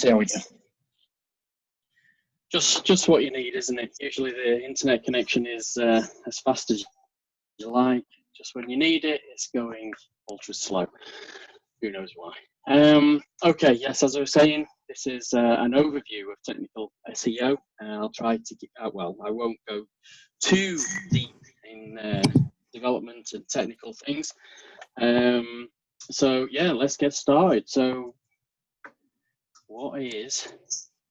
there we go. Just what you need, isn't it? Usually the internet connection is as fast as you like. Just when you need it, it's going ultra slow. Who knows why? Okay, yes, as I was saying, this is an overview of technical SEO. I'll try to get, well, I won't go too deep in development and technical things. So yeah, let's get started. So what is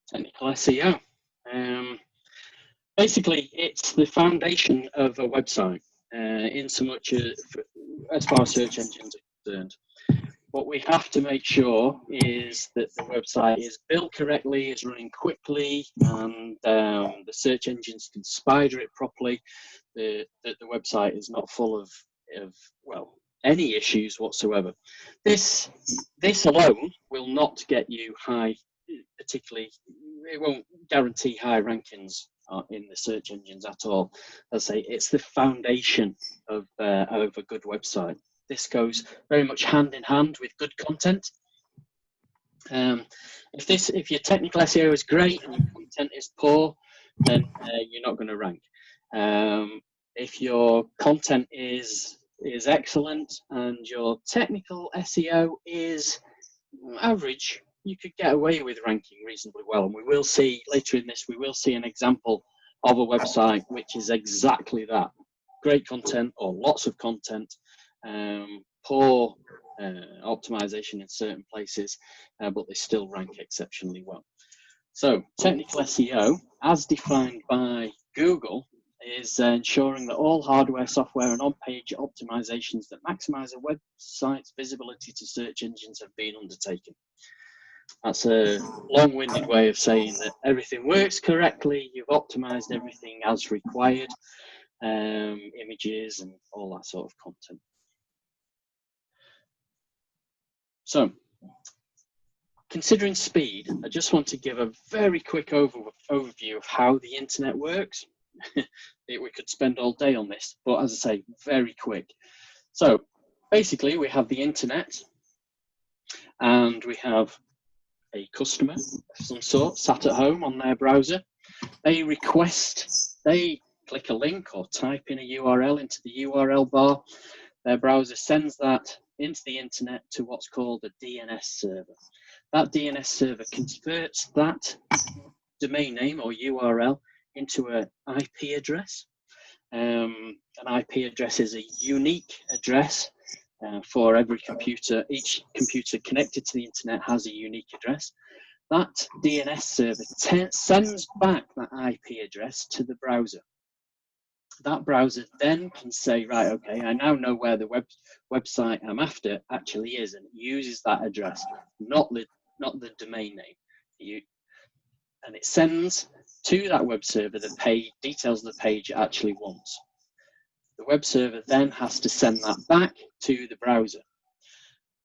technical SEO? Basically, it's the foundation of a website, in so much as far as search engines are concerned. What we have to make sure is that the website is built correctly, is running quickly, and the search engines can spider it properly. That the website is not full of well, any issues whatsoever. This alone will not get you high, particularly, it won't guarantee high rankings in the search engines at all. As I say, it's the foundation of a good website. This goes very much hand in hand with good content. If your technical SEO is great and your content is poor, then you're not going to rank. If your content is excellent and your technical SEO is average, you could get away with ranking reasonably well. And we will see later in this, we will see an example of a website which is exactly that. Great content or lots of content, poor optimization in certain places, but they still rank exceptionally well. So technical SEO, as defined by Google, is ensuring that all hardware, software, and on-page optimizations that maximize a website's visibility to search engines have been undertaken. That's a long-winded way of saying that everything works correctly, you've optimized everything as required, images and all that sort of content. So, considering speed, I just want to give a very quick overview of how the internet works. We could spend all day on this, but as I say, very quick. So, basically, we have the internet, and we have a customer of some sort sat at home on their browser. They click a link or type in a URL into the URL bar. Their browser sends that into the internet to what's called a DNS server. That DNS server converts that domain name or URL into an IP address. An IP address is a unique address for every computer. Each computer connected to the internet has a unique address. That DNS server sends back that IP address to the browser. That browser then can say, right, okay, I now know where the website I'm after actually is, and it uses that address, not the domain name. And it sends to that web server the details of the page it actually wants. The web server then has to send that back to the browser.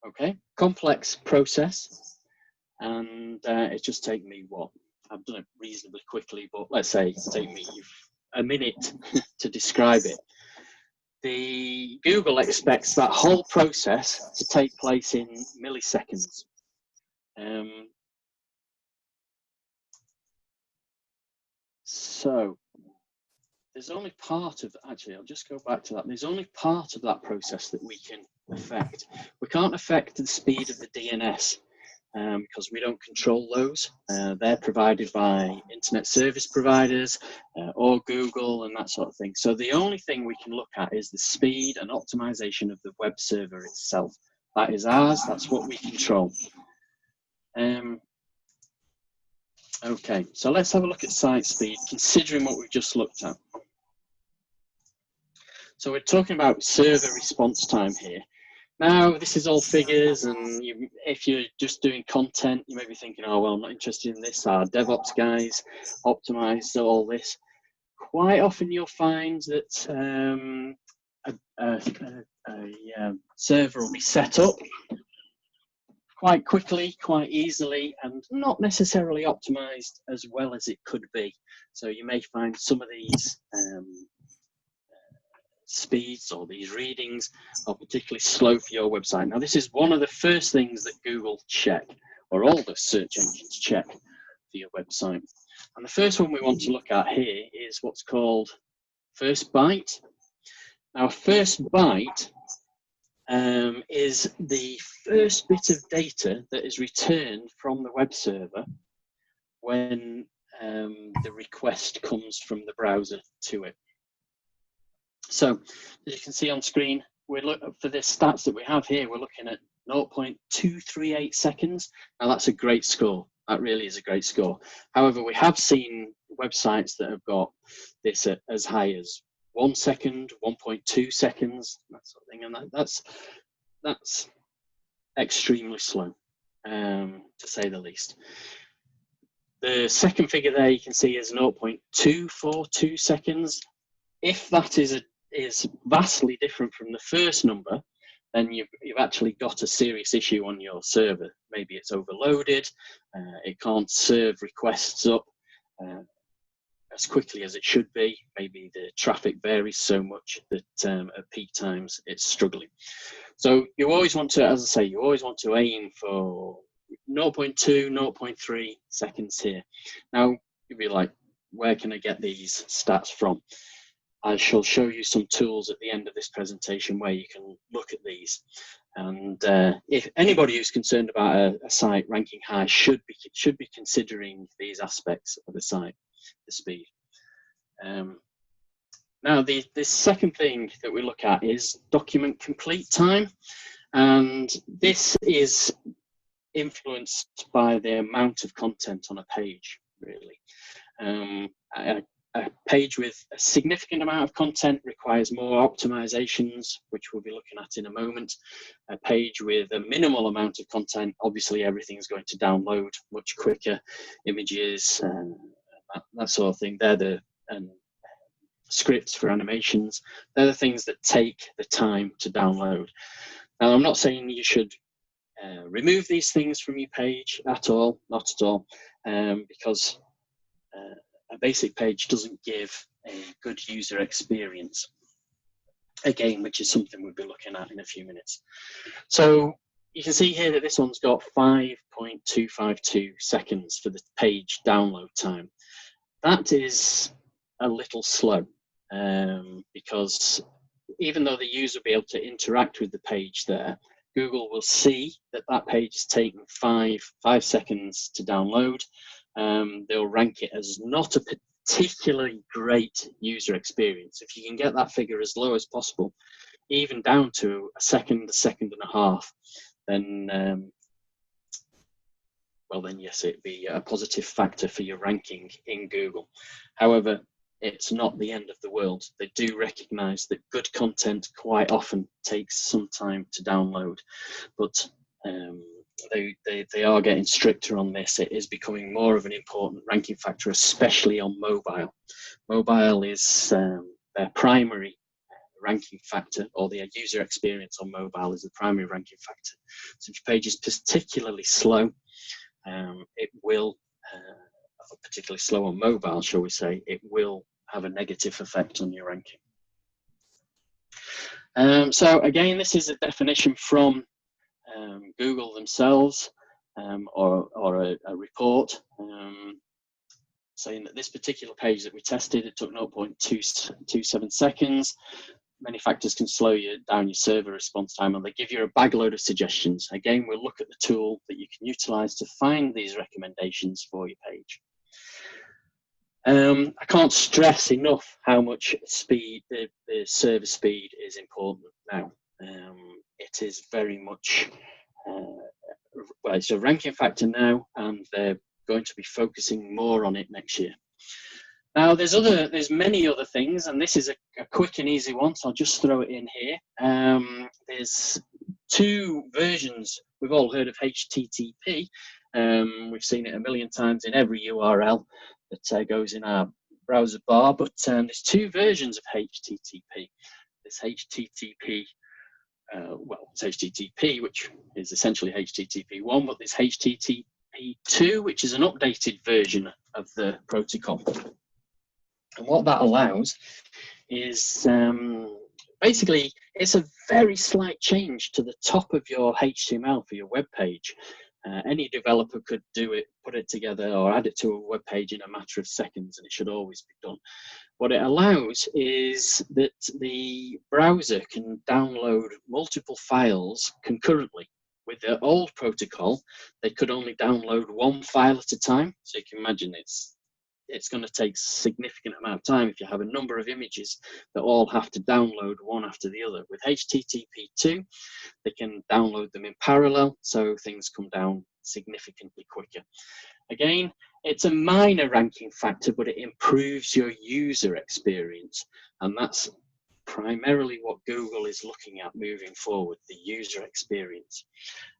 Okay, complex process, and it's just taken me I've done it reasonably quickly, but let's say it's taken me a minute to describe it. The Google expects that whole process to take place in milliseconds. So there's only part of, actually, I'll just go back to that. There's only part of that process that we can affect. We can't affect the speed of the DNS because we don't control those. They're provided by internet service providers or Google and that sort of thing. So the only thing we can look at is the speed and optimization of the web server itself. That is ours, that's what we control. Okay, so let's have a look at site speed, considering what we've just looked at. So we're talking about server response time here. Now, this is all figures, and if you're just doing content, you may be thinking, oh, well, I'm not interested in this. Our DevOps guys optimize all this. Quite often you'll find that a server will be set up quite quickly, quite easily, and not necessarily optimized as well as it could be. So you may find some of these speeds or these readings are particularly slow for your website. Now, this is one of the first things that Google check or all the search engines check for your website. And the first one we want to look at here is what's called first byte. Now, first byte is the first bit of data that is returned from the web server when the request comes from the browser to it. So, as you can see on screen, we're looking for the stats that we have here. We're looking at 0.238 seconds. Now, that's a great score. That really is a great score. However, we have seen websites that have got this at as high as 1 second, 1.2 seconds, that sort of thing, and that's extremely slow, to say the least. The second figure there you can see is 0.242 seconds. If that is vastly different from the first number, then you've actually got a serious issue on your server. Maybe it's overloaded, it can't serve requests up as quickly as it should be. Maybe the traffic varies so much that at peak times it's struggling. So you always want to, as I say, you always want to aim for 0.2, 0.3 seconds here. Now, you'll be like, where can I get these stats from? I shall show you some tools at the end of this presentation where you can look at these. And if anybody who's concerned about a site ranking high should be considering these aspects of the site, the speed. Now, the second thing that we look at is document complete time, and this is influenced by the amount of content on a page, really. A page with a significant amount of content requires more optimizations, which we'll be looking at in a moment. A page with a minimal amount of content, obviously everything's going to download much quicker, images, that sort of thing. They're the scripts for animations. They're the things that take the time to download. Now, I'm not saying you should remove these things from your page at all, not at all, because a basic page doesn't give a good user experience, again, which is something we'll be looking at in a few minutes. So you can see here that this one's got 5.252 seconds for the page download time. That is a little slow, because even though the user will be able to interact with the page there, Google will see that that page is taking five seconds to download. They'll rank it as not a particularly great user experience. If you can get that figure as low as possible, even down to a second and a half, then well, then yes, it'd be a positive factor for your ranking in Google. However, it's not the end of the world. They do recognize that good content quite often takes some time to download, but they are getting stricter on this. It is becoming more of an important ranking factor, especially on mobile. Mobile is their primary ranking factor, or their user experience on mobile is the primary ranking factor. So if your page is particularly slow, it will, particularly slow on mobile, shall we say, it will have a negative effect on your ranking. So again, this is a definition from Google themselves, or a report saying that this particular page that we tested, it took 0.227 seconds. Many factors can slow down your server response time, and they give you a bag load of suggestions. Again, we'll look at the tool that you can utilize to find these recommendations for your page. I can't stress enough how much speed, the server speed is important now. It is very much, well, it's a ranking factor now, and they're going to be focusing more on it next year. Now, there's many other things, and this is a quick and easy one, so I'll just throw it in here. There's two versions. We've all heard of HTTP. We've seen it a million times in every URL that goes in our browser bar, but there's two versions of HTTP. There's HTTP, well, it's HTTP, which is essentially HTTP1, but there's HTTP2, which is an updated version of the protocol. And what that allows is basically it's a very slight change to the top of your HTML for your web page. Any developer could do it, put it together, or add it to a web page in a matter of seconds, and it should always be done. What it allows is that the browser can download multiple files concurrently. With the old protocol, they could only download one file at a time. So you can imagine it's going to take a significant amount of time if you have a number of images that all have to download one after the other. With HTTP2, they can download them in parallel, so things come down significantly quicker. Again, it's a minor ranking factor, but it improves your user experience, and that's primarily what Google is looking at moving forward, the user experience.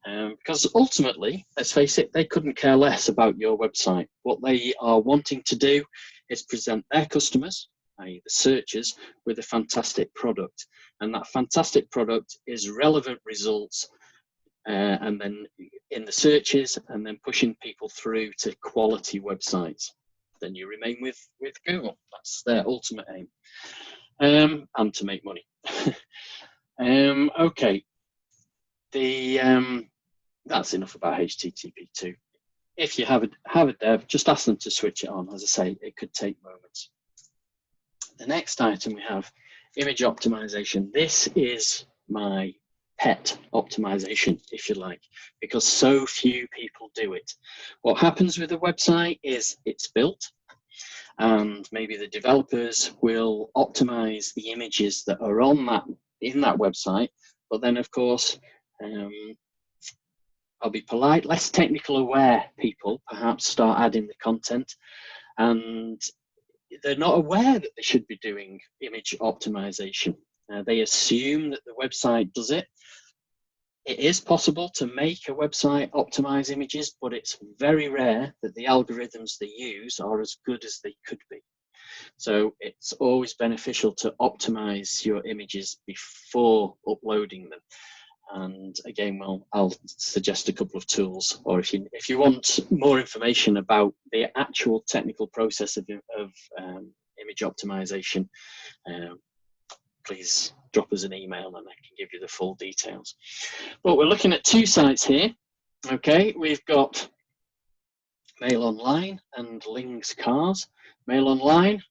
Because ultimately, let's face it, they couldn't care less about your website. What they are wanting to do is present their customers, i.e. the searchers, with a fantastic product. And that fantastic product is relevant results, and then in the searches, and then pushing people through to quality websites. Then you remain with Google. That's their ultimate aim. And to make money. Okay, that's enough about HTTP2. If you have a dev, just ask them to switch it on. As I say, it could take moments. The next item we have image optimization. This is my pet optimization, if you like, because so few people do it. What happens with a website is it's built, and maybe the developers will optimize the images that are in that website, but then of course, I'll be polite, less technical aware people perhaps start adding the content, and they're not aware that they should be doing image optimization. They assume that the website does it. It is possible to make a website optimize images, but it's very rare that the algorithms they use are as good as they could be. So it's always beneficial to optimize your images before uploading them. And again, well, I'll suggest a couple of tools, or if you want more information about the actual technical process of image optimization, please drop us an email and I can give you the full details. But we're looking at two sites here. Okay, we've got Mail Online and Ling's Cars. Mail Online,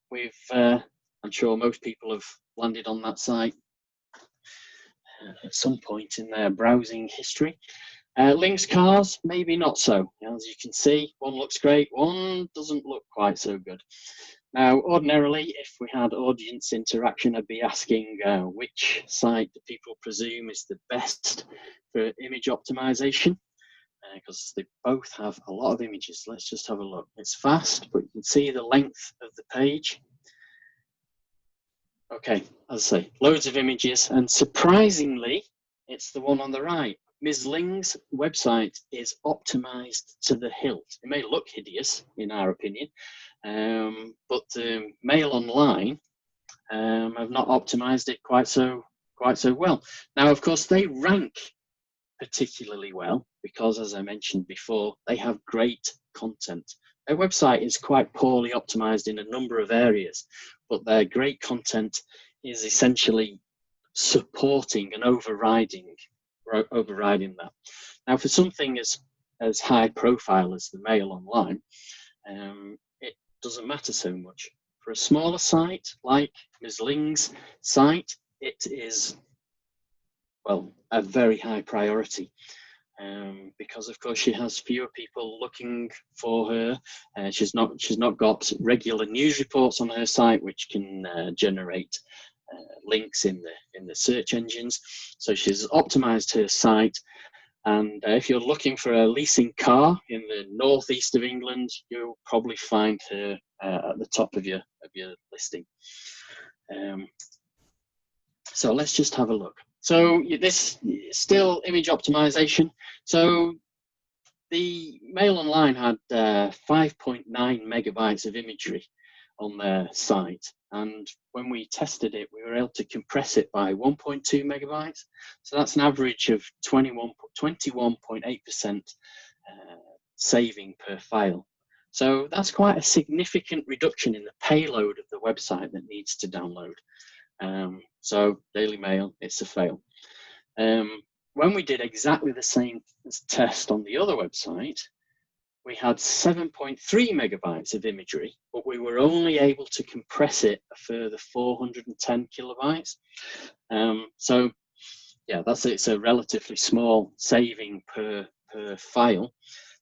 I'm sure most people have landed on that site at some point in their browsing history. Ling's Cars, maybe not so. As you can see, one looks great, one doesn't look quite so good. Now, ordinarily, if we had audience interaction, I'd be asking which site do people presume is the best for image optimization, because they both have a lot of images. Let's just have a look. It's fast, but you can see the length of the page. Okay, as I say, loads of images, and surprisingly, it's the one on the right. Ms. Ling's website is optimized to the hilt. It may look hideous, in our opinion, but Mail Online have not optimized it quite so well. Now, of course, they rank particularly well because, as I mentioned before, they have great content. Their website is quite poorly optimized in a number of areas, but their great content is essentially supporting and overriding that. Now, for something as high profile as the Mail Online, it doesn't matter so much. For a smaller site like Ms. Ling's site, it is, well, a very high priority. Because of course she has fewer people looking for her. She's not got regular news reports on her site, which can generate links in the search engines. So she's optimized her site. And if you're looking for a leasing car in the northeast of England, you'll probably find her at the top of your listing. So let's just have a look. So this is still image optimization. So the Mail Online had 5.9 megabytes of imagery on their site. And when we tested it, we were able to compress it by 1.2 megabytes. So that's an average of 21.8% saving per file. So that's quite a significant reduction in the payload of the website that needs to download. So Daily Mail, it's a fail. when we did exactly the same test on the other website, we had 7.3 megabytes of imagery, but we were only able to compress it a further 410 kilobytes. So yeah, it's a relatively small saving per file.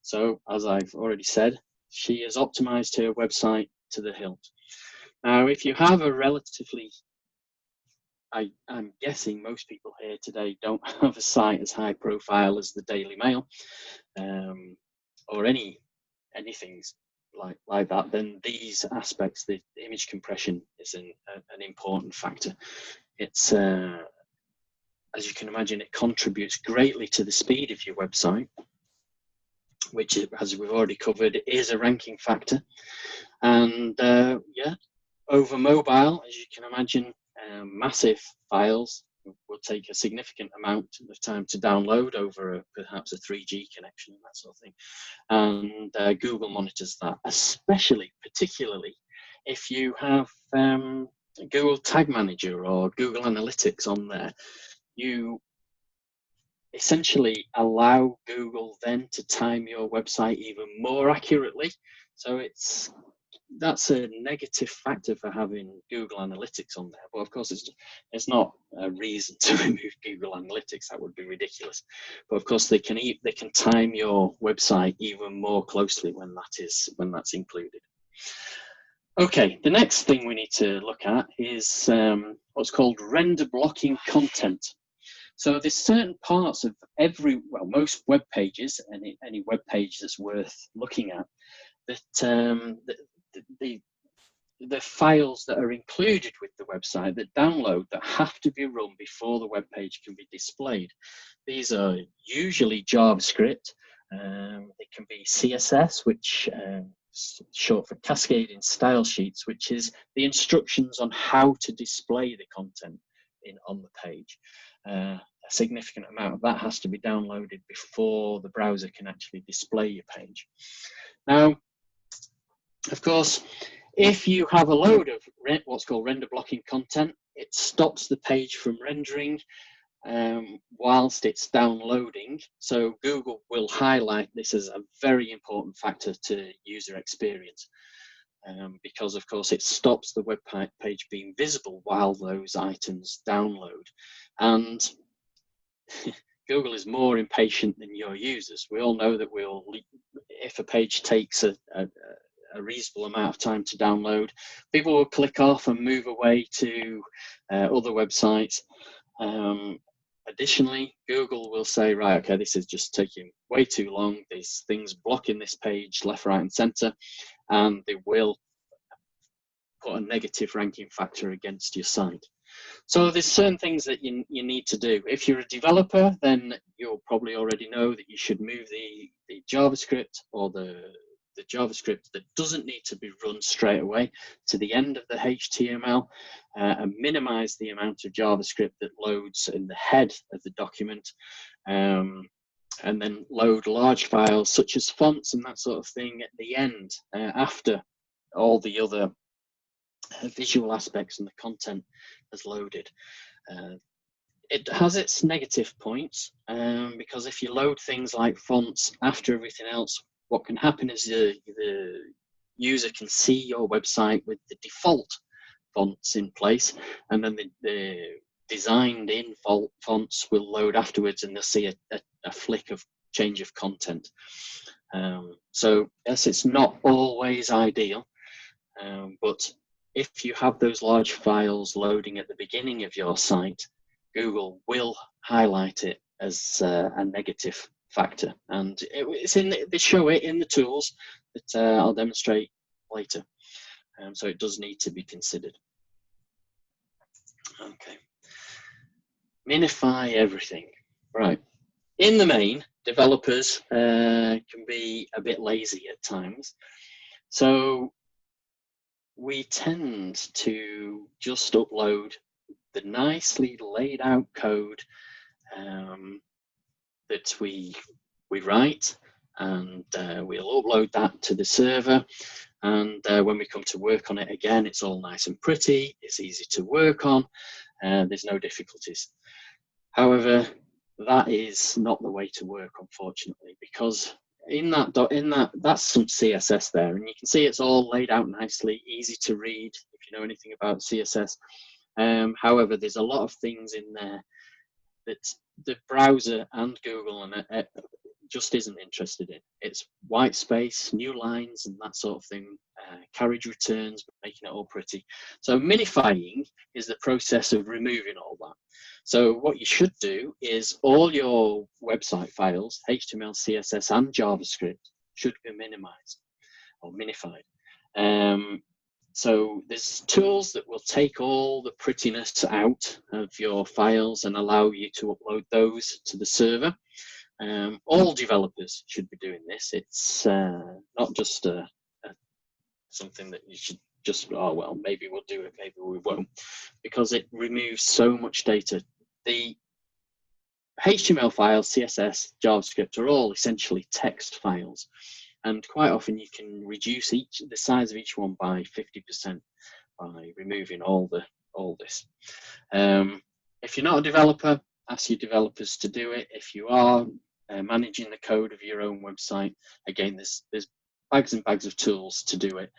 So as I've already said, she has optimized her website to the hilt. Now, if you have a relatively, I'm guessing most people here today don't have a site as high profile as the Daily Mail, or anything like that, then these aspects, the image compression, is an important factor. It's as you can imagine, it contributes greatly to the speed of your website, which, as we've already covered, is a ranking factor. And yeah, over mobile, as you can imagine, massive files will take a significant amount of time to download over perhaps a 3G connection and that sort of thing. And Google monitors that, particularly if you have Google Tag Manager or Google Analytics on there. You essentially allow Google then to time your website even more accurately. So that's a negative factor for having Google Analytics on there. But of course, it's not a reason to remove Google Analytics. That would be ridiculous. But of course, they can time your website even more closely when that's included. Okay, the next thing we need to look at is what's called render blocking content. So there's certain parts of most web pages, any web page that's worth looking at, that the files that are included with the website that download that have to be run before the web page can be displayed. These are usually JavaScript. They can be CSS, which short for cascading style sheets, which is the instructions on how to display the content on the page. A significant amount of that has to be downloaded before the browser can actually display your page. Now, of course, if you have a load of what's called render blocking content, it stops the page from rendering whilst it's downloading. So Google will highlight this as a very important factor to user experience, because of course it stops the web page being visible while those items download. And Google is more impatient than your users. We all know that if a page takes a reasonable amount of time to download, people will click off and move away to other websites. Additionally, Google will say, right, okay, this is just taking way too long. There's things blocking this page left, right, and center, and they will put a negative ranking factor against your site. So there's certain things that you need to do. If you're a developer, then you'll probably already know that you should move the JavaScript or the JavaScript that doesn't need to be run straight away to the end of the HTML, and minimize the amount of JavaScript that loads in the head of the document, and then load large files such as fonts and that sort of thing at the end, after all the other visual aspects and the content has loaded. It has its negative points, because if you load things like fonts after everything else, what can happen is the user can see your website with the default fonts in place, and then the designed in fonts will load afterwards, and they'll see a flick of change of content. So yes, it's not always ideal, but if you have those large files loading at the beginning of your site, Google will highlight it as a negative factor, and they show it in the tools that I'll demonstrate later. So it does need to be considered. Okay. Minify everything. Right. In the main, developers can be a bit lazy at times. So we tend to just upload the nicely laid out code that we write, and we'll upload that to the server. And when we come to work on it again, it's all nice and pretty, it's easy to work on, there's no difficulties. However, that is not the way to work, unfortunately, because that's some CSS there, and you can see it's all laid out nicely, easy to read if you know anything about CSS. However, there's a lot of things in there that the browser and Google and just isn't interested in. It's white space, new lines, and that sort of thing, carriage returns, making it all pretty. So minifying is the process of removing all that. So what you should do is all your website files, HTML, CSS, and JavaScript, should be minimized or minified. So there's tools that will take all the prettiness out of your files and allow you to upload those to the server. All developers should be doing this. It's not just something that you should just, oh, well, maybe we'll do it, maybe we won't, because it removes so much data. The HTML files, CSS, JavaScript are all essentially text files. And quite often you can reduce the size of each one by 50% by removing all this. If you're not a developer, ask your developers to do it. If you are managing the code of your own website, again, there's bags and bags of tools to do it.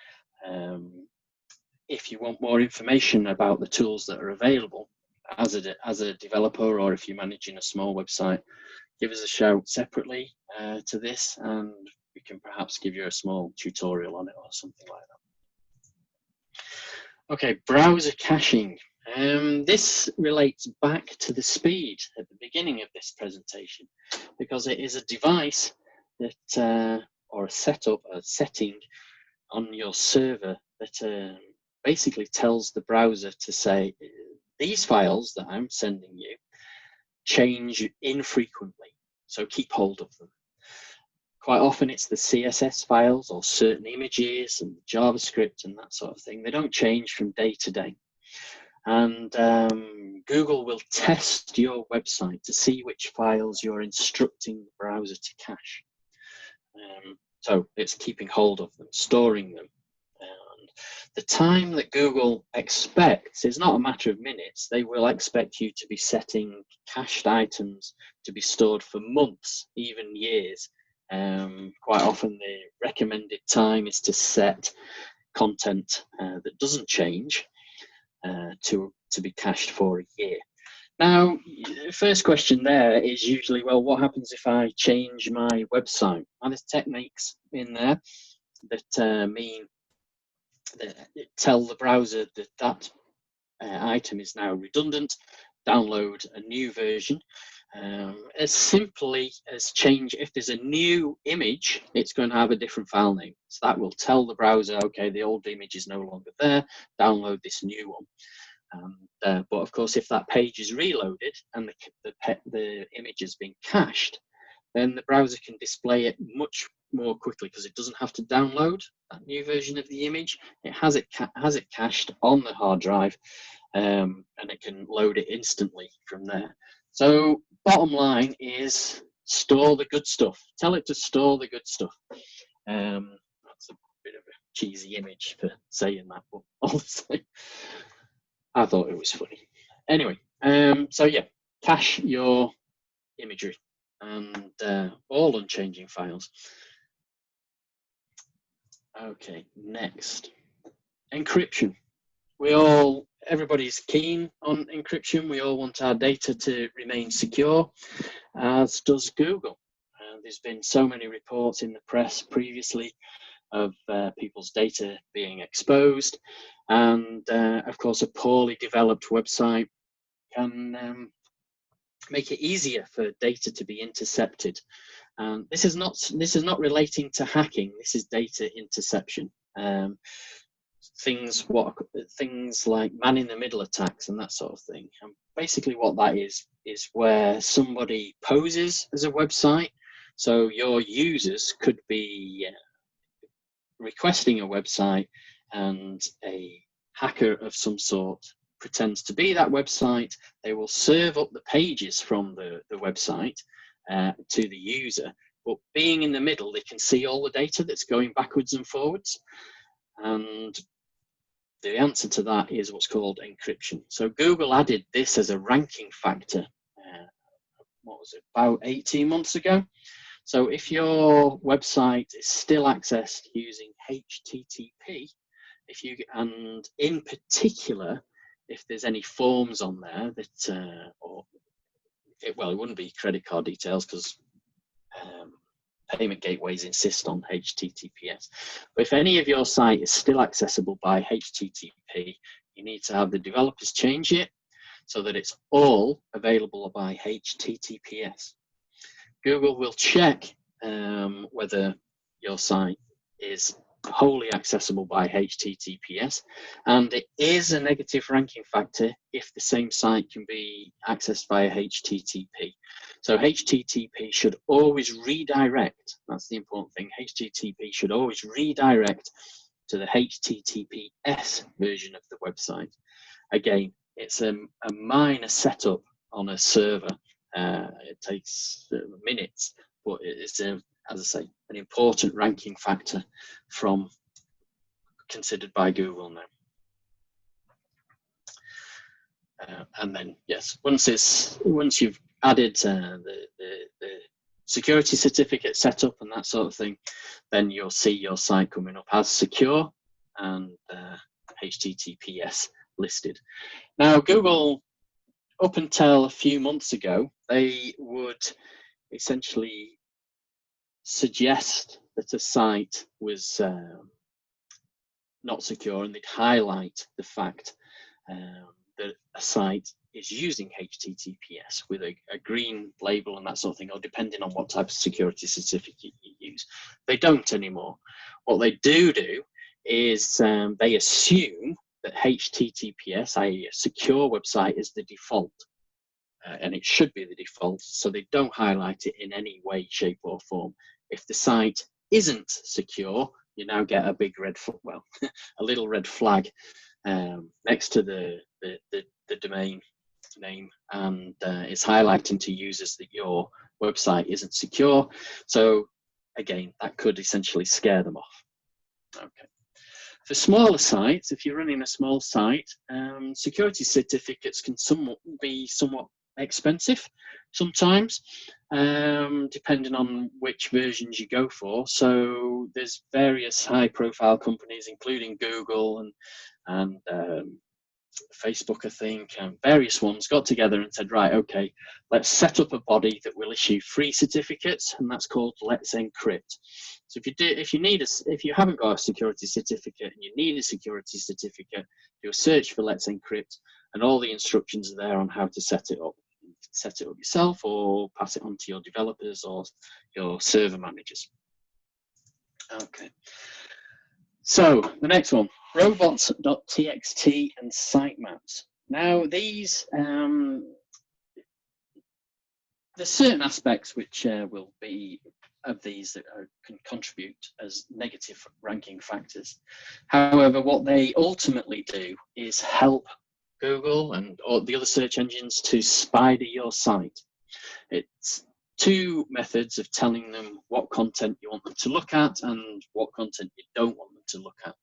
If you want more information about the tools that are available as a developer, or if you're managing a small website, give us a shout separately to this, and we can perhaps give you a small tutorial on it or something like that. Okay, browser caching. This relates back to the speed at the beginning of this presentation, because it is a device that, or a setting on your server that basically tells the browser to say, these files that I'm sending you change infrequently, so keep hold of them. Quite often it's the CSS files or certain images and JavaScript and that sort of thing. They don't change from day to day. And Google will test your website to see which files you're instructing the browser to cache. So it's keeping hold of them, storing them. And the time that Google expects is not a matter of minutes. They will expect you to be setting cached items to be stored for months, even years. Quite often the recommended time is to set content that doesn't change to be cached for a year. Now, the first question there is usually, well, what happens if I change my website? And there's techniques in there that mean that tell the browser that item is now redundant, download a new version. As simply as change, if there's a new image, it's going to have a different file name. So that will tell the browser, okay, the old image is no longer there, download this new one. But of course, if that page is reloaded and the image has been cached, then the browser can display it much more quickly, because it doesn't have to download that new version of the image. It has it cached on the hard drive, and it can load it instantly from there. So bottom line is, store the good stuff. Tell it to store the good stuff. That's a bit of a cheesy image for saying that, but honestly, I thought it was funny. Anyway, so yeah, cache your imagery and all unchanging files. Okay, next, encryption. Everybody's keen on encryption. We all want our data to remain secure, as does Google. There's been so many reports in the press previously of people's data being exposed, and of course a poorly developed website can make it easier for data to be intercepted. And this is not relating to hacking. This is data interception. Things like man-in-the-middle attacks and that sort of thing. And basically what that is where somebody poses as a website. So your users could be requesting a website, and a hacker of some sort pretends to be that website. They will serve up the pages from the website to the user, but being in the middle, they can see all the data that's going backwards and forwards. And the answer to that is what's called encryption. So Google added this as a ranking factor what was it, about 18 months ago. So if your website is still accessed using HTTP, and in particular, if there's any forms on there that, well, it wouldn't be credit card details because payment gateways insist on HTTPS. But if any of your site is still accessible by HTTP, you need to have the developers change it so that it's all available by HTTPS. Google will check whether your site is wholly accessible by HTTPS, and it is a negative ranking factor if the same site can be accessed via HTTP. So HTTP should always redirect, that's the important thing, HTTP should always redirect to the HTTPS version of the website. Again, it's a minor setup on a server. It takes minutes, but it's, as I say, an important ranking factor considered by Google now. And then, yes, once you've added the security certificate set up and that sort of thing, then you'll see your site coming up as secure and HTTPS listed. Now, Google, up until a few months ago, they would essentially suggest that a site was not secure, and they'd highlight the fact that a site is using HTTPS with a green label and that sort of thing, or depending on what type of security certificate you use. They don't anymore. What they do is they assume that HTTPS, i.e. a secure website, is the default. And it should be the default, so they don't highlight it in any way, shape or form. If the site isn't secure, you now get a big red, well, a little red flag next to the domain name, and it's highlighting to users that your website isn't secure. So again, that could essentially scare them off. Okay. For smaller sites, if you're running a small site, security certificates can be somewhat expensive sometimes, depending on which versions you go for. So there's various high-profile companies, including Google and Facebook, I think, and various ones got together and said, right, okay, let's set up a body that will issue free certificates, and that's called Let's Encrypt. So if you haven't got a security certificate and you need a security certificate, do a search for Let's Encrypt, and all the instructions are there on how to set it up. You can set it up yourself or pass it on to your developers or your server managers. Okay. So the next one, robots.txt and sitemaps. Now these, there's certain aspects which will be of these that can contribute as negative ranking factors. However, what they ultimately do is help Google or the other search engines to spider your site. It's two methods of telling them what content you want them to look at and what content you don't want them to look at.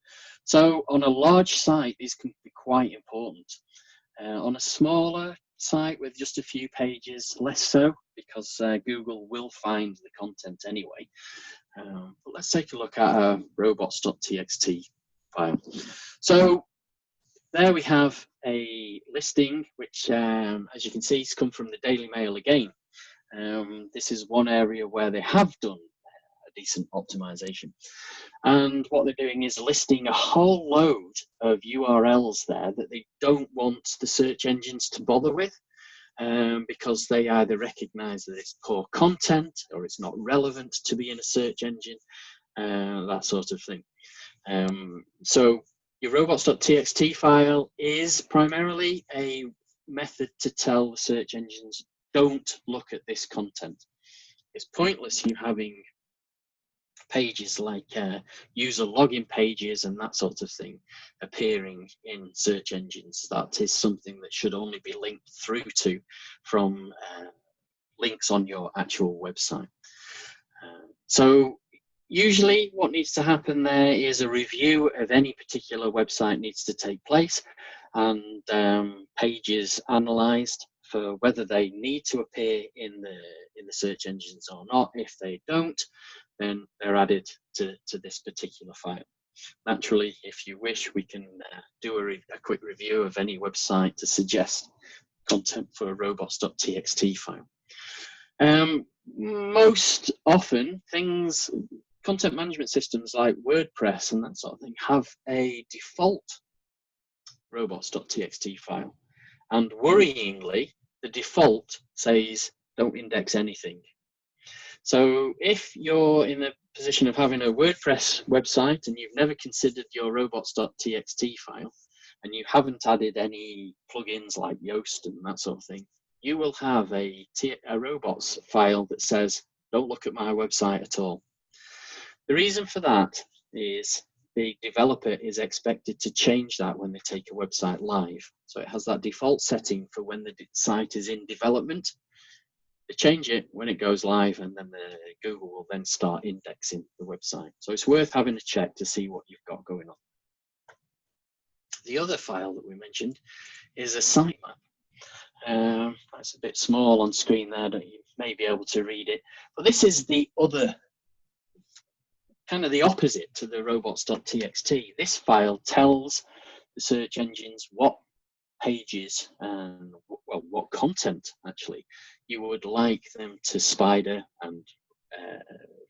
So on a large site, these can be quite important. On a smaller site with just a few pages, less so, because Google will find the content anyway. But let's take a look at a robots.txt file. So there we have a listing which, as you can see, has come from the Daily Mail again. This is one area where they have done a decent optimization. And what they're doing is listing a whole load of URLs there that they don't want the search engines to bother with, because they either recognize that it's poor content or it's not relevant to be in a search engine, that sort of thing. So your robots.txt file is primarily a method to tell the search engines, don't look at this content. It's pointless you having pages like user login pages and that sort of thing appearing in search engines. That is something that should only be linked through to from links on your actual website. So usually what needs to happen there is a review of any particular website needs to take place, and pages analyzed for whether they need to appear in the search engines or not. If they don't, then they're added to this particular file. Naturally, if you wish, we can do a quick review of any website to suggest content for a robots.txt file. Most often, content management systems like WordPress and that sort of thing have a default robots.txt file. And worryingly, the default says don't index anything. So if you're in the position of having a WordPress website and you've never considered your robots.txt file, and you haven't added any plugins like Yoast and that sort of thing, you will have a robots file that says, don't look at my website at all. The reason for that is the developer is expected to change that when they take a website live. So it has that default setting for when the site is in development. They change it when it goes live, and then Google will then start indexing the website. So it's worth having a check to see what you've got going on. The other file that we mentioned is a sitemap. That's a bit small on screen there, that you may be able to read it. But this is the other, kind of the opposite to the robots.txt. This file tells the search engines what pages and what content actually you would like them to spider and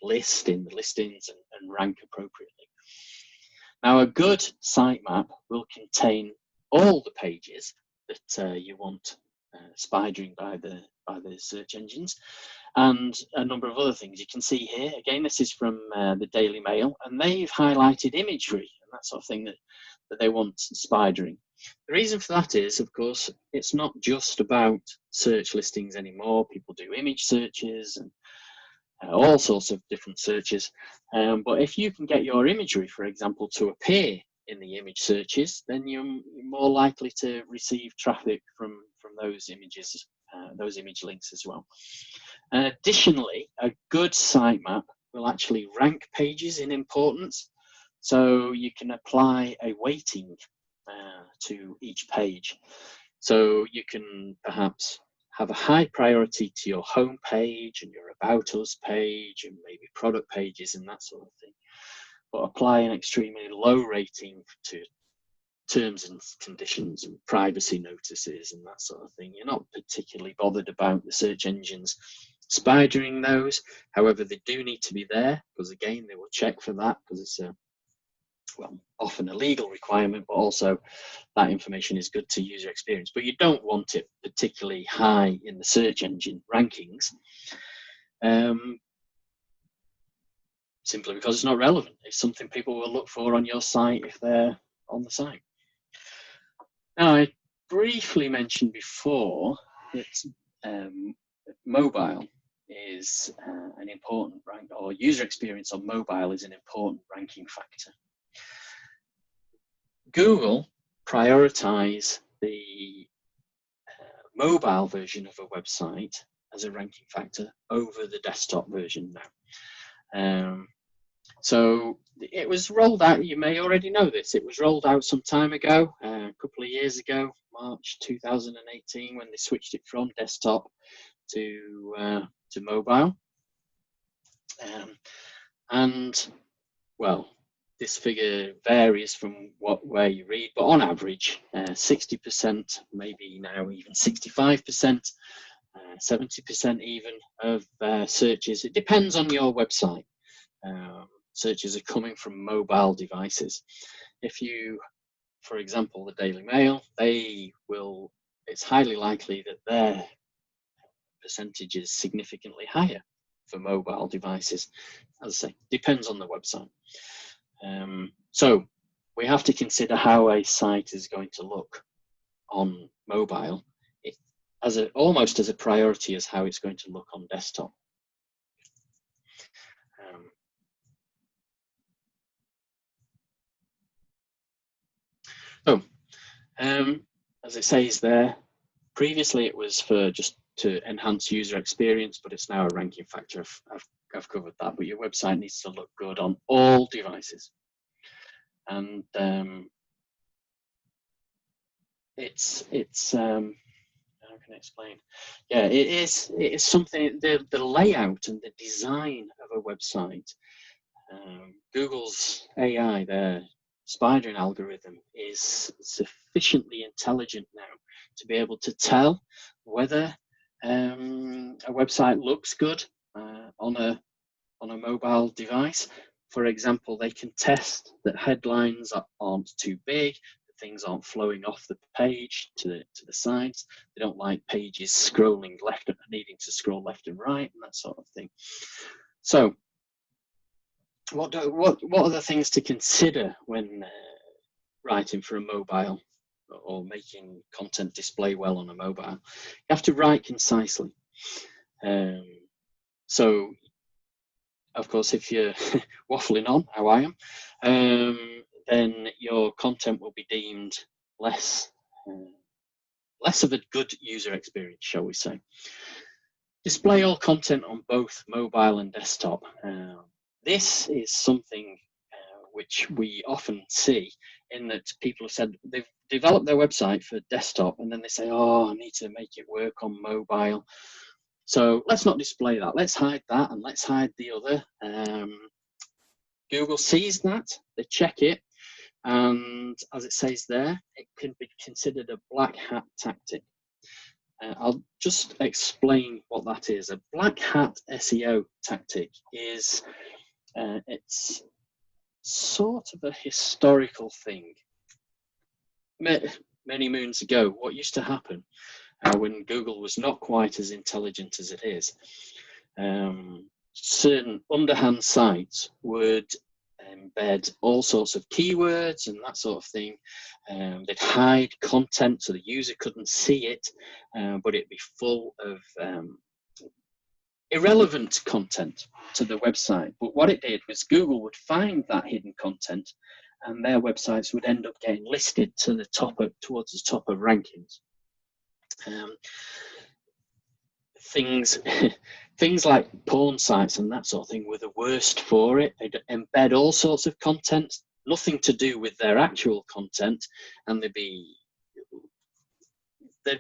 list in the listings and rank appropriately. Now, a good sitemap will contain all the pages that you want spidering by the search engines, and a number of other things. You can see here, again, this is from the Daily Mail, and they've highlighted imagery and that sort of thing that they want spidering. The reason for that is, of course, it's not just about search listings anymore. People do image searches and all sorts of different searches. But if you can get your imagery, for example, to appear in the image searches, then you're more likely to receive traffic from those images, those image links as well. Additionally, a good sitemap will actually rank pages in importance. So you can apply a weighting to each page. So you can perhaps have a high priority to your home page and your About Us page and maybe product pages and that sort of thing, but apply an extremely low rating to terms and conditions and privacy notices and that sort of thing. You're not particularly bothered about the search engines spidering those. However, they do need to be there, because again, they will check for that, because it's often a legal requirement, but also that information is good to user experience. But you don't want it particularly high in the search engine rankings, simply because it's not relevant. It's something people will look for on your site if they're on the site. Now, I briefly mentioned before that mobile is an important rank, or user experience on mobile is an important ranking factor. Google prioritize the mobile version of a website as a ranking factor over the desktop version now. So it was rolled out, you may already know this, it was rolled out some time ago, a couple of years ago, March 2018, when they switched it from desktop to mobile. And well, this figure varies from where you read, but on average, 60%, maybe now even 65%, 70% even of searches. It depends on your website. Searches are coming from mobile devices. If you, for example, the Daily Mail, it's highly likely that their percentage is significantly higher for mobile devices. As I say, depends on the website. So we have to consider how a site is going to look on mobile, almost as a priority as how it's going to look on desktop. As it says there, previously it was for just to enhance user experience, but it's now a ranking factor. I've covered that, but your website needs to look good on all devices. And it's can I explain? Yeah, it is something, the layout and the design of a website. Google's AI, their spidering algorithm, is sufficiently intelligent now to be able to tell whether a website looks good on a mobile device. For example, they can test that headlines aren't too big, that things aren't flowing off the page to the sides. They don't like pages scrolling left and needing to scroll left and right and that sort of thing. So what are the things to consider when writing for a mobile or making content display well on a mobile? You have to write concisely. So, of course, if you're waffling on, how I am, then your content will be deemed less of a good user experience, shall we say. Display all content on both mobile and desktop. This is something which we often see, in that people have said they've developed their website for desktop and then they say, oh, I need to make it work on mobile. So let's not display that. Let's hide that and let's hide the other. Google sees that, they check it, and as it says there, it can be considered a black hat tactic. I'll just explain what that is. A black hat SEO tactic is, it's sort of a historical thing. Many moons ago, what used to happen when Google was not quite as intelligent as it is, certain underhand sites would embed all sorts of keywords and that sort of thing. They'd hide content so the user couldn't see it, but it'd be full of irrelevant content to the website. But what it did was Google would find that hidden content and their websites would end up getting listed to the top of, towards the top of rankings. Things like porn sites and that sort of thing were the worst for it. They'd embed all sorts of content, nothing to do with their actual content, and they'd be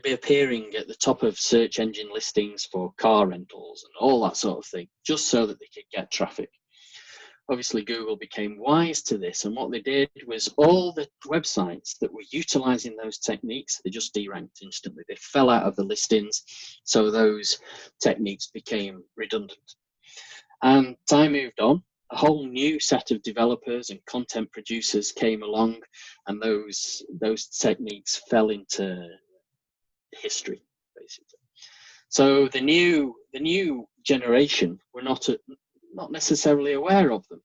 appearing at the top of search engine listings for car rentals and all that sort of thing, just so that they could get traffic. Obviously, Google became wise to this, and what they did was all the websites that were utilizing those techniques, they just deranked instantly. They fell out of the listings, so those techniques became redundant. And time moved on. A whole new set of developers and content producers came along, and those techniques fell into history, basically. So the new generation were not necessarily aware of them.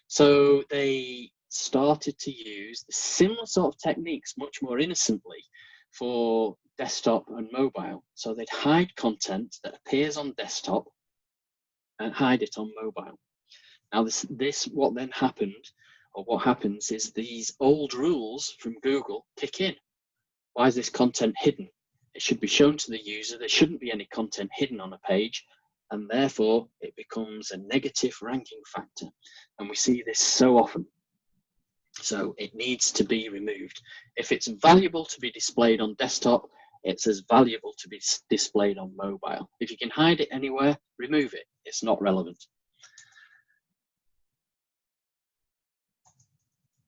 So they started to use the similar sort of techniques much more innocently for desktop and mobile. So they'd hide content that appears on desktop and hide it on mobile. Now this what then happened, or what happens, is these old rules from Google kick in. Why is this content hidden? It should be shown to the user. There shouldn't be any content hidden on a page, and therefore it becomes a negative ranking factor. And we see this so often. So it needs to be removed. If it's valuable to be displayed on desktop, it's as valuable to be displayed on mobile. If you can hide it anywhere, remove it. It's not relevant.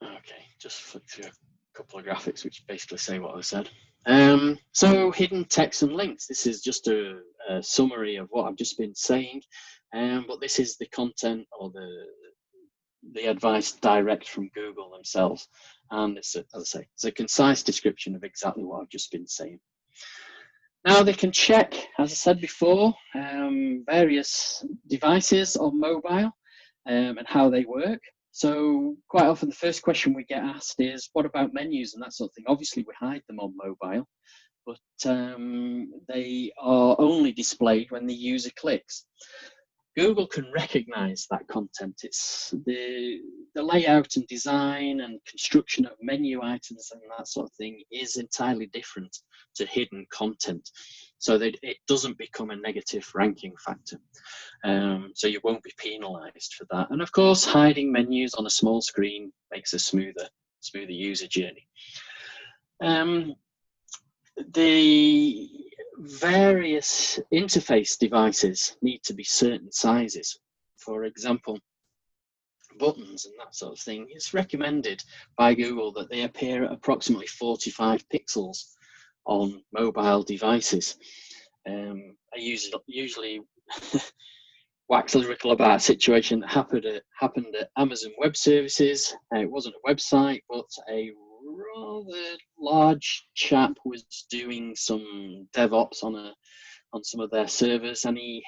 Okay, just flick through a couple of graphics which basically say what I said. So hidden text and links. This is just a summary of what I've just been saying, but this is the content or the advice direct from Google themselves, and it's as I say, it's a concise description of exactly what I've just been saying. Now they can check, as I said before, various devices on mobile and how they work. So quite often the first question we get asked is, what about menus and that sort of thing? Obviously we hide them on mobile, but they are only displayed when the user clicks. Google can recognize that content. It's the layout and design and construction of menu items and that sort of thing is entirely different to hidden content, so that it doesn't become a negative ranking factor. So you won't be penalized for that. And of course, hiding menus on a small screen makes a smoother user journey. The various interface devices need to be certain sizes. For example, buttons and that sort of thing. It's recommended by Google that they appear at approximately 45 pixels on mobile devices. I usually wax lyrical about a situation that happened at Amazon Web Services. It wasn't a website, but a rather large chap was doing some DevOps on some of their servers, and he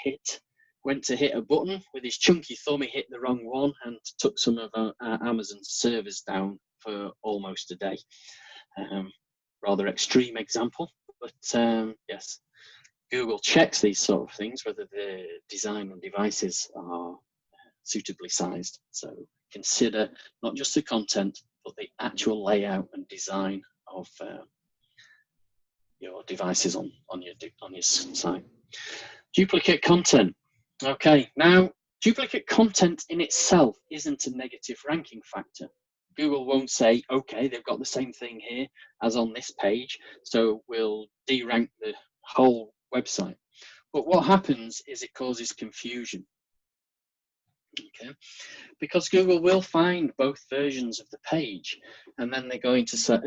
went to hit a button with his chunky thumb. He hit the wrong one and took some of Amazon's servers down for almost a day. Rather extreme example, but yes, Google checks these sort of things, whether the design and devices are suitably sized. So consider not just the content, but the actual layout and design of your devices on your site. Duplicate content. Okay, now duplicate content in itself isn't a negative ranking factor. Google won't say, okay, they've got the same thing here as on this page, so we'll derank the whole website. But what happens is it causes confusion. Okay, because Google will find both versions of the page, and then they're going to say,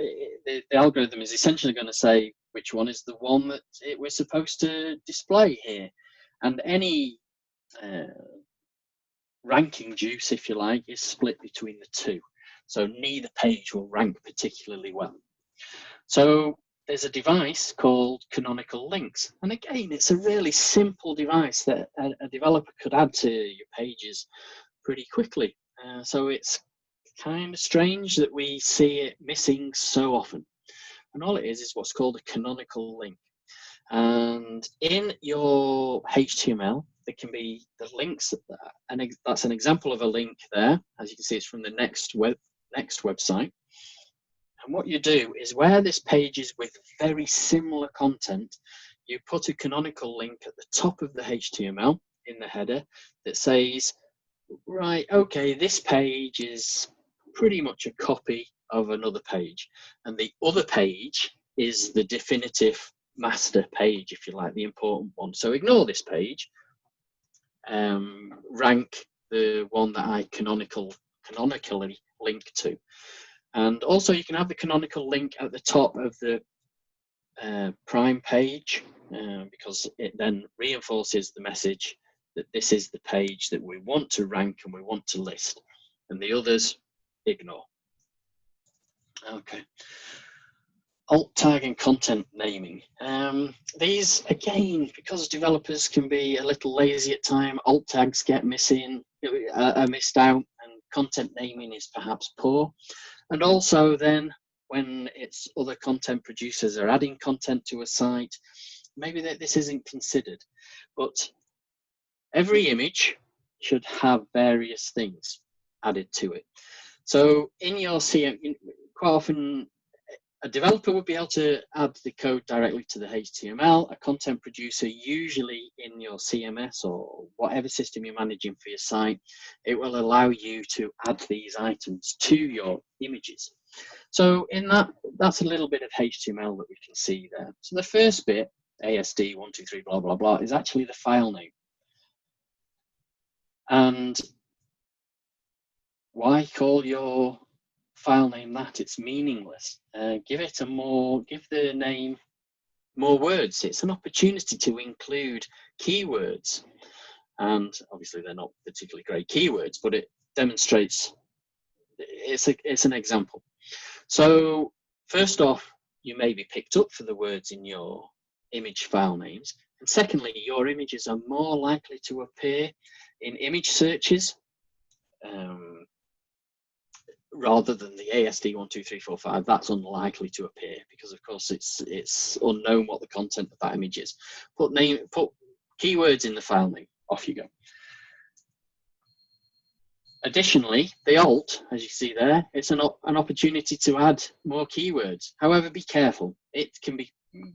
the algorithm is essentially going to say which one is the one that we're supposed to display here. And any ranking juice, if you like, is split between the two. So neither page will rank particularly well. So there's a device called canonical links. And again, it's a really simple device that a developer could add to your pages pretty quickly. So it's kind of strange that we see it missing so often. And all it is what's called a canonical link. And in your HTML, there can be the links, and that's an example of a link there. As you can see, it's from the next website. And what you do is where this page is with very similar content, you put a canonical link at the top of the HTML in the header that says, right, okay, this page is pretty much a copy of another page. And the other page is the definitive master page, if you like, the important one. So ignore this page, rank the one that I canonically link to. And also you can have the canonical link at the top of the prime page, because it then reinforces the message that this is the page that we want to rank and we want to list, and the others ignore. Okay. Alt tag and content naming. These, again, because developers can be a little lazy at time, alt tags get missed out, and content naming is perhaps poor. And also then when it's other content producers are adding content to a site, maybe this isn't considered. But every image should have various things added to it. So in your CM, quite often a developer would be able to add the code directly to the HTML. A content producer, usually in your CMS or whatever system you're managing for your site, it will allow you to add these items to your images. So in that's a little bit of HTML that we can see there. So the first bit, ASD 123 blah blah blah, is actually the file name. And why call your file name that? It's meaningless. Give the name more words. It's an opportunity to include keywords, and obviously they're not particularly great keywords, but it demonstrates it's an example. So first off, you may be picked up for the words in your image file names, and secondly, your images are more likely to appear in image searches rather than the ASD 12345. That's unlikely to appear because, of course, it's unknown what the content of that image is. Put keywords in the file name. Off you go. Additionally, the alt, as you see there, it's an opportunity to add more keywords. However, be careful.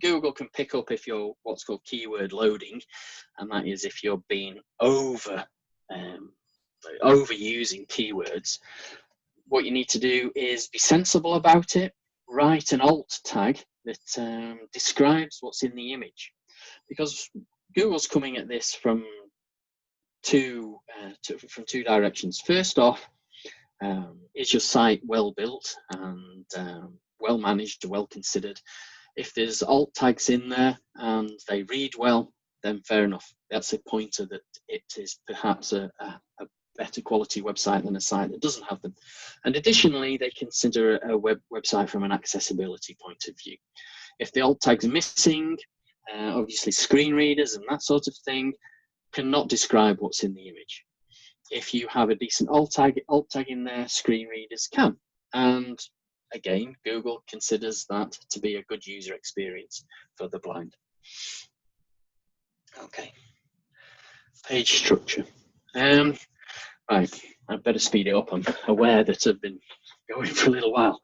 Google can pick up if you're what's called keyword loading, and that is if you're being overusing keywords. What you need to do is be sensible about it. Write an alt tag that describes what's in the image, because Google's coming at this from two directions. First off, is your site well built and well managed, well considered? If there's alt tags in there and they read well, then fair enough. That's a pointer that it is perhaps a better quality website than a site that doesn't have them. And additionally, they consider a website from an accessibility point of view. If the alt tag's missing, obviously screen readers and that sort of thing cannot describe what's in the image. If you have a decent alt tag in there, screen readers can. And again, Google considers that to be a good user experience for the blind. Okay, page structure. Right, I'd better speed it up. I'm aware that I've been going for a little while.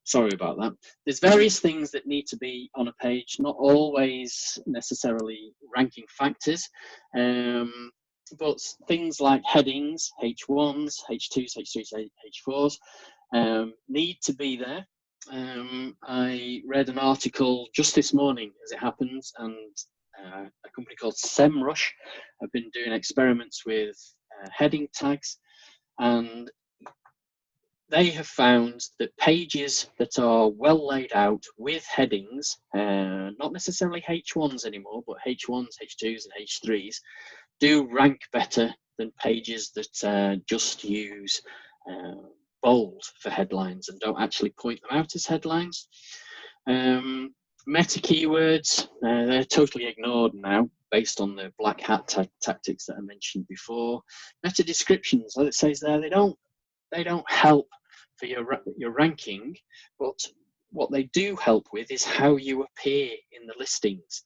Sorry about that. There's various things that need to be on a page, not always necessarily ranking factors, but things like headings, H1s, H2s, H3s, H4s, need to be there. I read an article just this morning, as it happens, and a company called SEMrush have been doing experiments with heading tags, and they have found that pages that are well laid out with headings, not necessarily H1s anymore, but H1s, H2s, and H3s, do rank better than pages that just use bold for headlines and don't actually point them out as headlines. Meta keywords, they're totally ignored now based on the black hat tactics that I mentioned before. Meta descriptions, as it says there, they don't help for your ranking, but what they do help with is how you appear in the listings.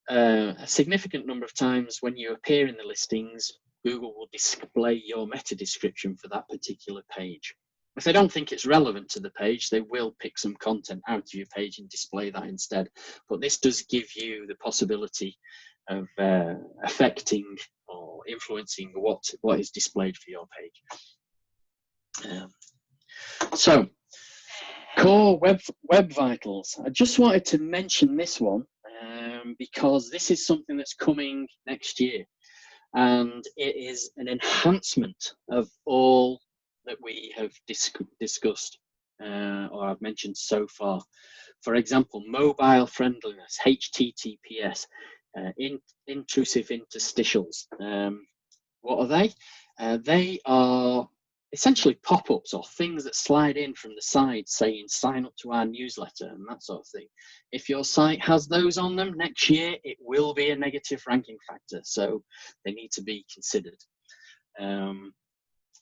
A significant number of times when you appear in the listings, Google will display your meta description for that particular page. If they don't think it's relevant to the page, they will pick some content out of your page and display that instead. But this does give you the possibility of affecting or influencing what is displayed for your page. So, core web vitals. I just wanted to mention this one because this is something that's coming next year, and it is an enhancement of all that we have discussed or I've mentioned so far. For example, mobile friendliness, HTTPS, intrusive interstitials. What are they? They are essentially pop-ups or things that slide in from the side saying sign up to our newsletter and that sort of thing. If your site has those on them next year, it will be a negative ranking factor, so they need to be considered.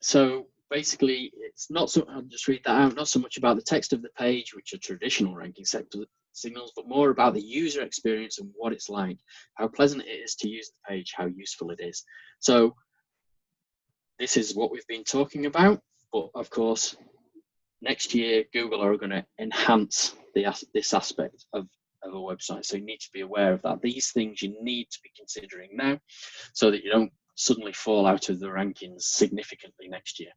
So basically, it's not so, I'll just read that out, not so much about the text of the page, which are traditional ranking signals, but more about the user experience and what it's like, how pleasant it is to use the page, how useful it is. So this is what we've been talking about, but of course, next year, Google are going to enhance this aspect of a website. So you need to be aware of that. These things you need to be considering now so that you don't suddenly fall out of the rankings significantly next year.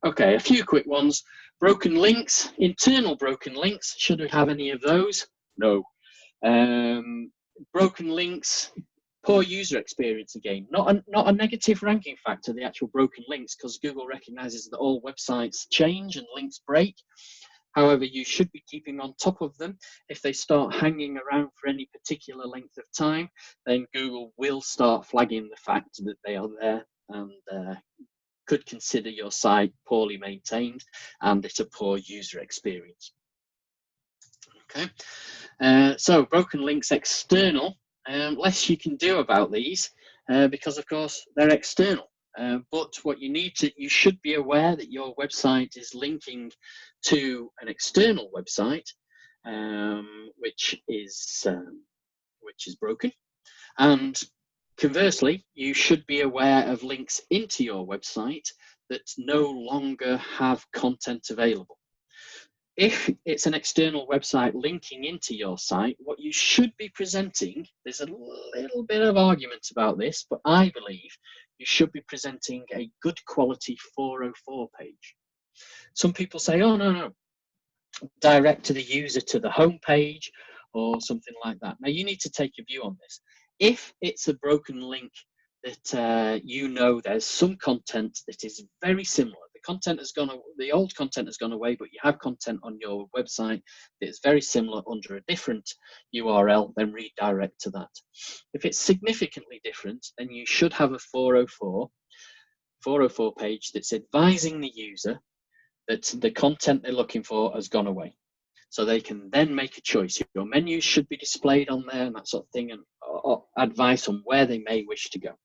Okay, a few quick ones. Broken links, internal broken links. Should we have any of those? No. Broken links, poor user experience again. Not a negative ranking factor, the actual broken links, because Google recognizes that all websites change and links break. However, you should be keeping on top of them. If they start hanging around for any particular length of time, then Google will start flagging the fact that they are there and could consider your site poorly maintained and it's a poor user experience. Okay, so broken links external, less you can do about these because of course they're external. But what you should be aware that your website is linking to an external website, which is broken, and conversely, you should be aware of links into your website that no longer have content available. If it's an external website linking into your site, what you should be presenting, there's a little bit of argument about this, but I believe you should be presenting a good quality 404 page. Some people say, oh, no, direct to the user to the home page or something like that. Now you need to take a view on this. If it's a broken link that there's some content that is very similar. The old content has gone away, but you have content on your website that is very similar under a different URL, then redirect to that. If it's significantly different, then you should have a 404 page that's advising the user that the content they're looking for has gone away. So they can then make a choice. Your menus should be displayed on there and that sort of thing, and advice on where they may wish to go.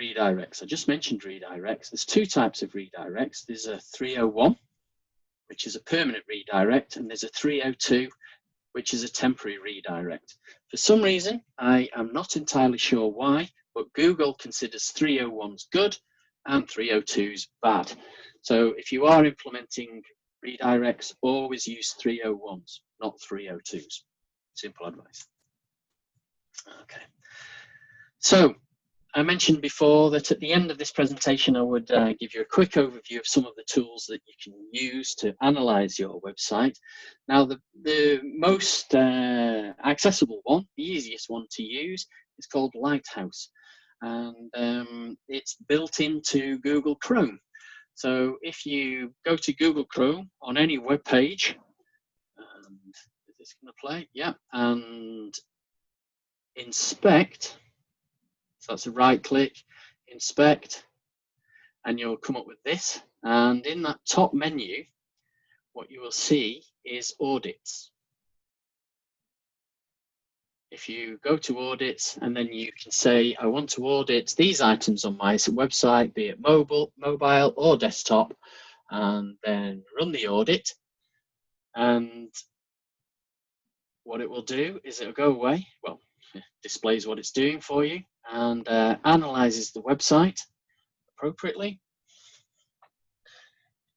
Redirects. I just mentioned redirects. There's two types of redirects. There's a 301, which is a permanent redirect, and there's a 302, which is a temporary redirect. For some reason, I am not entirely sure why, but Google considers 301s good and 302s bad. So if you are implementing redirects, always use 301s, not 302s. Simple advice. Okay. So I mentioned before that at the end of this presentation, I would give you a quick overview of some of the tools that you can use to analyze your website. Now, the most accessible one, the easiest one to use, is called Lighthouse. And it's built into Google Chrome. So if you go to Google Chrome on any web page, and is this going to play? Yeah, and inspect. So that's a right click, inspect, and you'll come up with this. And in that top menu, what you will see is audits. If you go to audits, and then you can say, I want to audit these items on my website, be it mobile or desktop, and then run the audit. And what it will do is it'll go away. Well, it displays what it's doing for you and analyzes the website appropriately.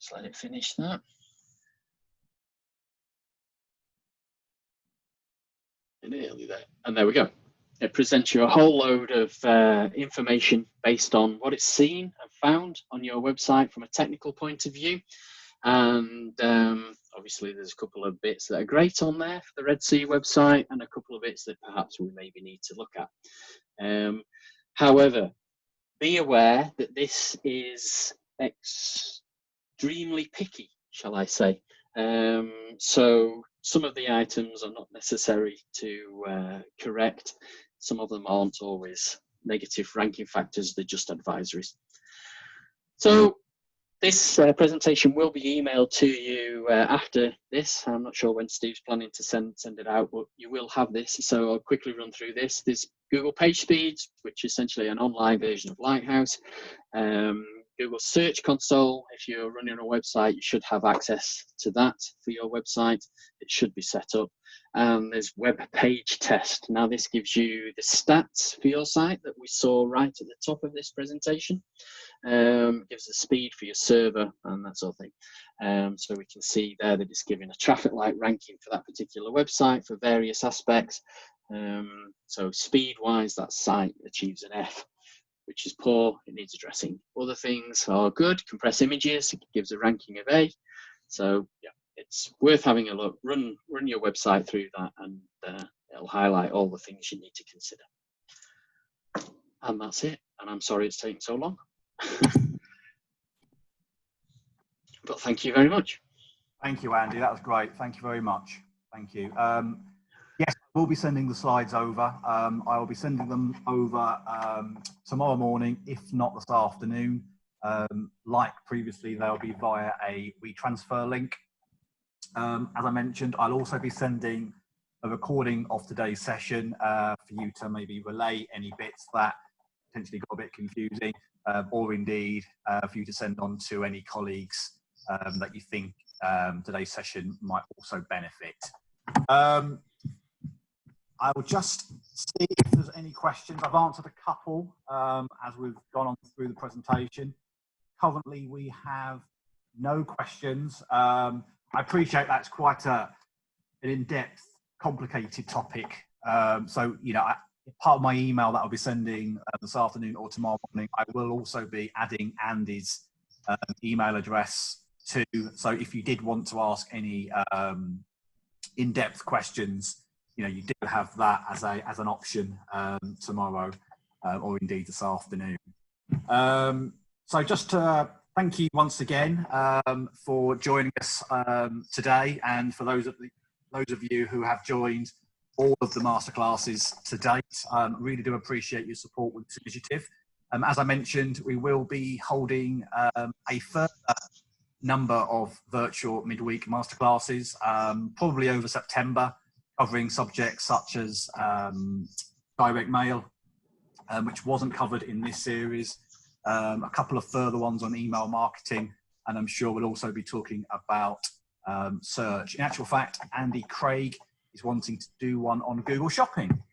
Just let it finish that. Nearly there. And there we go. It presents you a whole load of information based on what it's seen and found on your website from a technical point of view. And obviously there's a couple of bits that are great on there for the Red Sea website and a couple of bits that perhaps we maybe need to look at. However, be aware that this is extremely picky, shall I say. So some of the items are not necessary to correct. Some of them aren't always negative ranking factors, they're just advisories. So this presentation will be emailed to you after this. I'm not sure when Steve's planning to send it out, but you will have this. So I'll quickly run through this. There's Google Page Speeds, which is essentially an online version of Lighthouse. Google Search Console, if you're running a website, you should have access to that for your website. It should be set up. There's Web Page Test. Now this gives you the stats for your site that we saw right at the top of this presentation. Gives the speed for your server and that sort of thing. So we can see there that it's giving a traffic light ranking for that particular website for various aspects. So speed wise, that site achieves an F, which is poor, it needs addressing. Other things are good. Compress images, it gives a ranking of A. So yeah, it's worth having a look. Run your website through that, and it'll highlight all the things you need to consider. And that's it. And I'm sorry it's taking so long. But thank you very much. Thank you, Andy. That was great. Thank you very much. Thank you. Yes, we'll be sending the slides over. I will be sending them over tomorrow morning, if not this afternoon. Like previously, they'll be via a WeTransfer link. As I mentioned, I'll also be sending a recording of today's session for you to maybe relay any bits that potentially got a bit confusing, or indeed for you to send on to any colleagues that you think today's session might also benefit. I will just see if there's any questions. I've answered a couple as we've gone on through the presentation. Currently, we have no questions. I appreciate that's quite an in-depth, complicated topic. So, you know, part of my email that I'll be sending this afternoon or tomorrow morning, I will also be adding Andy's email address too. So if you did want to ask any in-depth questions, you do have that as an option tomorrow, or indeed this afternoon. So just to thank you once again for joining us today, and for those of you who have joined all of the masterclasses to date. Really do appreciate your support with this initiative. As I mentioned, we will be holding a further number of virtual midweek masterclasses, probably over September, covering subjects such as direct mail, which wasn't covered in this series, a couple of further ones on email marketing, and I'm sure we'll also be talking about search. In actual fact, Andy Craig is wanting to do one on Google Shopping.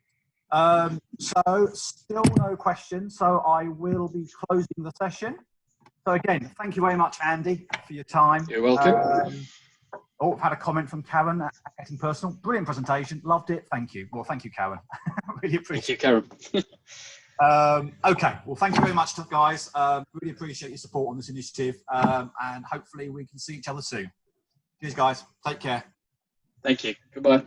So still no questions, so I will be closing the session. So again, thank you very much, Andy, for your time. You're welcome. I've had a comment from Karen at Getting Personal. Brilliant presentation, loved it. Thank you. Well, thank you, Karen. Really appreciate it. Thank you, Karen. Okay, well, thank you very much, guys. Really appreciate your support on this initiative, and hopefully we can see each other soon. Cheers, guys. Take care. Thank you. Goodbye.